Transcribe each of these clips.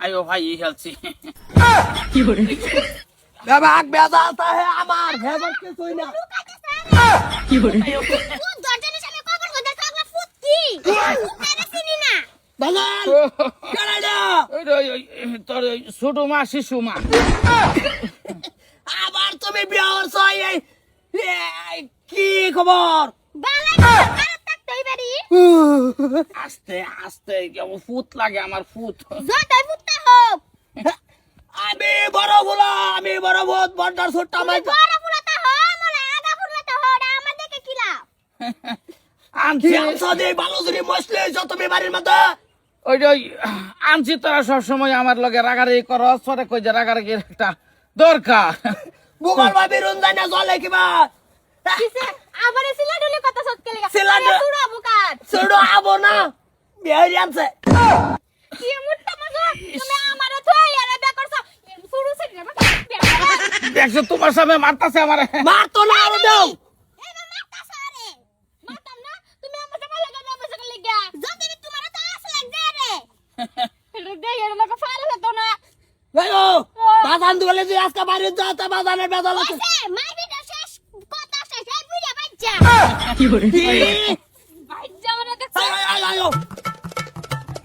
আয়ো ভাই হেলছি বেবাক বেজালটা হে আমার হেবার কিছুই না কি করে তুই দরজার সামনে কবর গদা কাগলা ফুটকি তুই চিনি না বাজান কেডা তোর ছোট মা শিশু মা আবার তুমি বিয়া করছ এই কি খবর বালাই কারত থাকতেই পারি আস্তে আস্তে কেমন ফুট লাগে আমার ফুট যতই ফুটতা হোক আমি বড় ভুলা আমি বড় বহুত বড়টার ছোট্টা মাই বড় ফুলাতা হ মোলা আগা ফুলাতা হ আমার দেখে কি লাভ আনছি সদে ভালো জুরি মসলে যত তুমি বাড়ির মধ্যে ওই আনছি তোরা সবসময় আমার লগে রাগারাগি করস পরে কই যে রাগারাগি একটা দরকার বুগল ভাবি রুন যায় না জলে কিবা কিসে আমারে সিলাডুলে কথা সৎকে লাগা সিলাডু তুড়া বুকার ছোড়ো আবো না বিহারি আনছে কি মুট্টা মজা তুমি আমারে থই আরে বে করছ শুরু সে না দেখছো তোমার সামনে মারতাছে আমারে মার তো না আরো দাও এবা মাতা সারে মাতাম না তুমি আমার সাথে লাগা না আমার সাথে লাগা যদি তোমার তো আস লাগবে রে এটা দেই এর লাগা ফারে হতো না ভাইও বাজান দুলে যে আজকে বাড়ি যাতে বাজানের বেজাল আছে এসে মারবিটা শেষ কথা শেষ এই বুইরা বাচ্চা কি করে বাচ্চা মানে দেখছ আয়ো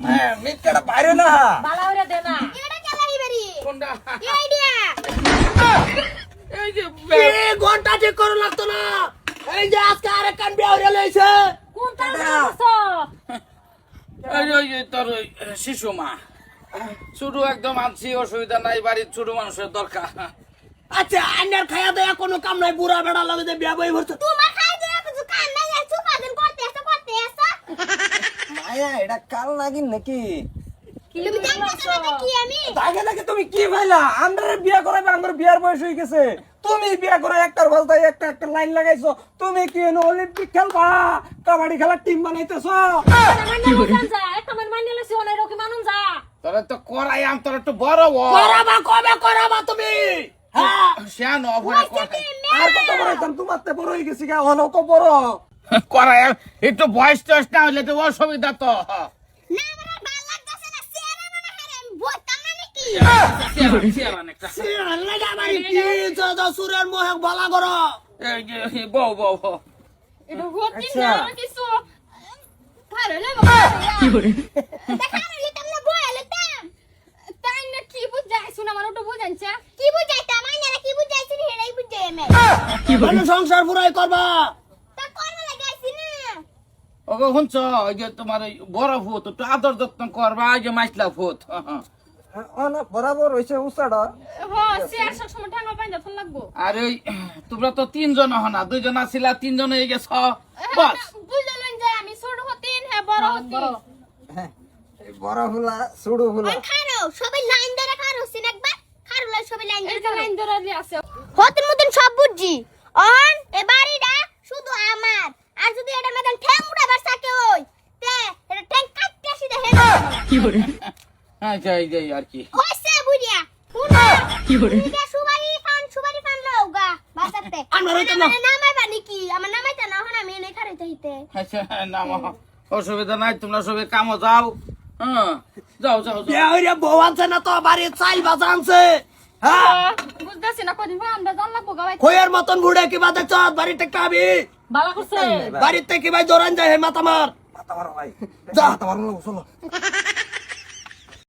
হ্যাঁ মিটটা বাইরে না বালা হইরা দে না এটা চালাই বেরি কোনটা কি আইডিয়া এই যে এই ঘন্টা ঠিক করো লাগতো না এই যে আজকে আরেক কান বিয়া হইরা লইছে কোন তার করছ ওই তোর শিশু মা ছোট একদম আনছি অসুবিধা নাই বাড়ির ছোট মানুষের দরকার আচ্ছা আন্নার খায়া দেয়া কোনো কাম নাই বুড়া বেড়া লাগে যে বিয়া বই ভরছে তোমার খাই দে কিছু কান নাই আর সুপাদিন করতে এসে মায়া এটা কাল নাগিন নাকি তুমি দেখতেছ না কি আমি আগে নাকি তুমি কি ভাইলা আমরা বিয়া করাবে আমার বিয়ার বয়স হয়ে গেছে তুমি বিয়া করে একটার বলতাই একটা একটা লাইন লাগাইছো তুমি কি এনো অলিম্পিক খেলবা কাবাডি খেলার টিম বানাইতেছো কি করে আমার মাইনে লইছি অনেক রকি মানুন যা তোরা তো করাই আম তোর একটু বড় করাবা কবে করাবা তুমি হ্যাঁ শ্যান অভরে আর কত বড় হইতাম তোমার তে বড় হয়ে গেছি গা অন কত বড় করাই একটু বয়স টয়স না হইলে তো অসুবিধা তো না আমার আর ভাল লাগতাছে না সেরা না হারে আমি বইতাম না নাকি আল্লাহ আমারে কি যদা সুরের মোহে বলা করো বউ এটা হচ্ছে আচ্ছা। না কিছু ভালো লাগে কি করে দেখা নিতাম না বইলাম তাই না কি বুঝাইছ না আমার ওটা বুঝাইছা কি বুঝাইতাম আইনারা কি বুঝাইছ রে হেরাই বুঝাই আমি কি করে মানে সংসার পুরাই করবা তা কোন লাগাইছি না ওগো শুনছ ওই যে তোমার ওই বড় ফুট একটু আদর যত্ন করবা ওই যে মাইসলা ফুট অন বরাবর হইছে উসাড়া হ্যাঁ শেয়ার সব সময় ঠাঙ্গা পাইন্দা ফোন লাগবো আর ওই তোমরা তো তিনজন হনা দুইজন আছিলা তিনজন হয়ে গেছ বাস বুঝলেন যে আমি ছোট হতেন হ্যাঁ বড় হতেন এই বড় ফুলা সুড়ু ফুলা আমি খারো সবাই লাইন ধরে খারো সিন একবার খারো লাই সবাই লাইন ধরে আছে হতেন মতন সব বুঝছি অন এ বাড়িটা শুধু আমার আর যদি এটা মতন ঠ্যাং উড়াবার থাকে ওই তে এটা ঠ্যাং কাটতে আসি দেখে কি করে আচ্ছা এই যে আর কি হইছে বুড়িয়া শুনো কি করে এটা সুবারি ফান লওগা বাসাতে আমার হইতো না। নামাই বানি কি আমার নামাইতা না হন আমি এনে খারাইতে হইতে আচ্ছা না অসুবিধা নাই তোমরা সবাই কামো যাও হ্যাঁ যাও বিয়া হইরা বউ আনছে না তো বাড়ি চাইল বাজা আনছে হ্যাঁ বুঝতাছি না কদিন পর আমরা জান লাগবো গাওয়াই কইয়ার মতন ঘুরে কি বাদে চত বাড়িতে কাবি ভালো করছে বাড়িতে কি ভাই দৌড়ান যায় হে মাতা মার মাথা মারো ভাই যা মাথা মারো চলো